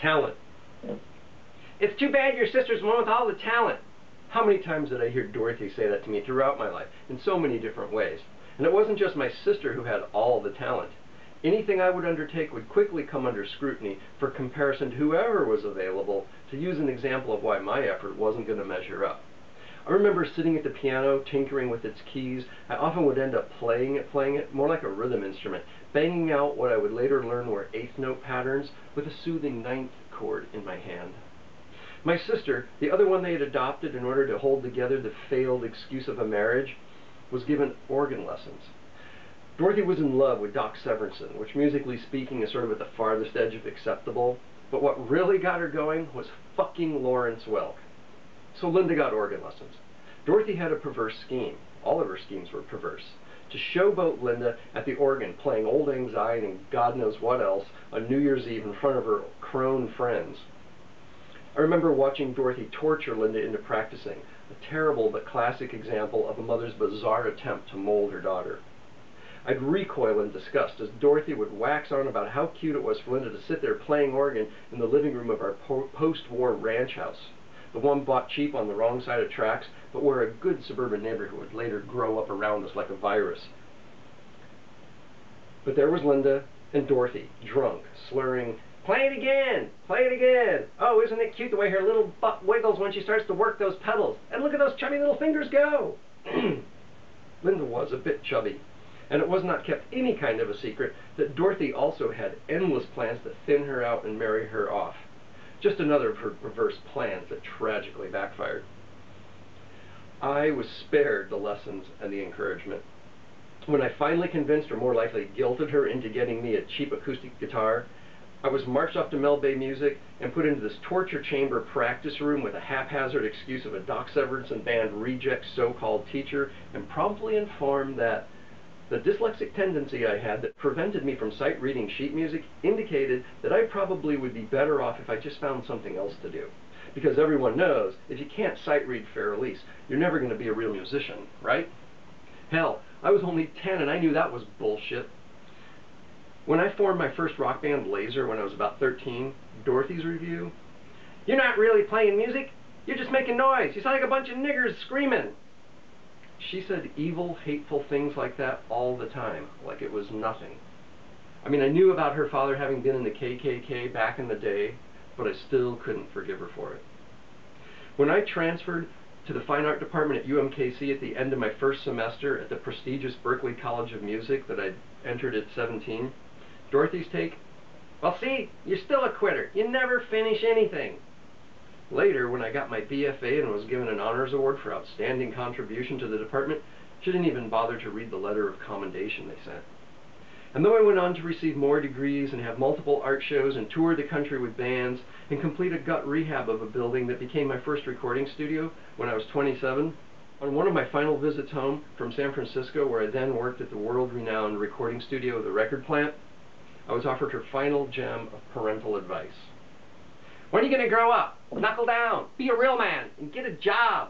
Talent. It's too bad your sister's the one with all the talent. How many times did I hear Dorothy say that to me throughout my life, in so many different ways? And it wasn't just my sister who had all the talent. Anything I would undertake would quickly come under scrutiny for comparison to whoever was available, to use an example of why my effort wasn't going to measure up. I remember sitting at the piano, tinkering with its keys. I often would end up playing it more like a rhythm instrument, banging out what I would later learn were eighth note patterns with a soothing ninth chord in my hand. My sister, the other one they had adopted in order to hold together the failed excuse of a marriage, was given organ lessons. Dorothy was in love with Doc Severinsen, which musically speaking is sort of at the farthest edge of acceptable, but what really got her going was fucking Lawrence Welk. So Linda got organ lessons. Dorothy had a perverse scheme. All of her schemes were perverse. To showboat Linda at the organ, playing Old Lang Syne and God knows what else on New Year's Eve in front of her crone friends. I remember watching Dorothy torture Linda into practicing, a terrible but classic example of a mother's bizarre attempt to mold her daughter. I'd recoil in disgust as Dorothy would wax on about how cute it was for Linda to sit there playing organ in the living room of our post-war ranch house, the one bought cheap on the wrong side of tracks, but where a good suburban neighborhood would later grow up around us like a virus. But there was Linda and Dorothy, drunk, slurring, "Play it again! Play it again! Oh, isn't it cute the way her little butt wiggles when she starts to work those pedals? And look at those chubby little fingers go!" Linda was a bit chubby, and it was not kept any kind of a secret that Dorothy also had endless plans to thin her out and marry her off. Just another of her perverse plans that tragically backfired. I was spared the lessons and the encouragement. When I finally convinced, or more likely guilted her into getting me a cheap acoustic guitar, I was marched off to Mel Bay Music and put into this torture chamber practice room with a haphazard excuse of a Doc Severinsen band reject so-called teacher, and promptly informed that the dyslexic tendency I had that prevented me from sight-reading sheet music indicated that I probably would be better off if I just found something else to do. Because everyone knows, if you can't sight-read fair-lease, you're never going to be a real musician, right? Hell, I was only 10 and I knew that was bullshit. When I formed my first rock band, Laser, when I was about 13, Dorothy's review, "You're not really playing music, you're just making noise. You sound like a bunch of niggers screaming." She said evil, hateful things like that all the time, like it was nothing. I mean, I knew about her father having been in the KKK back in the day, but I still couldn't forgive her for it. When I transferred to the Fine Art Department at UMKC at the end of my first semester at the prestigious Berklee College of Music that I'd entered at 17, Dorothy's take, "Well, see, you're still a quitter. You never finish anything." Later, when I got my BFA and was given an honors award for outstanding contribution to the department, she didn't even bother to read the letter of commendation they sent. And though I went on to receive more degrees and have multiple art shows and tour the country with bands and complete a gut rehab of a building that became my first recording studio when I was 27, on one of my final visits home from San Francisco, where I then worked at the world-renowned recording studio of the Record Plant, I was offered her final gem of parental advice. "When are you going to grow up? Knuckle down, be a real man, and get a job."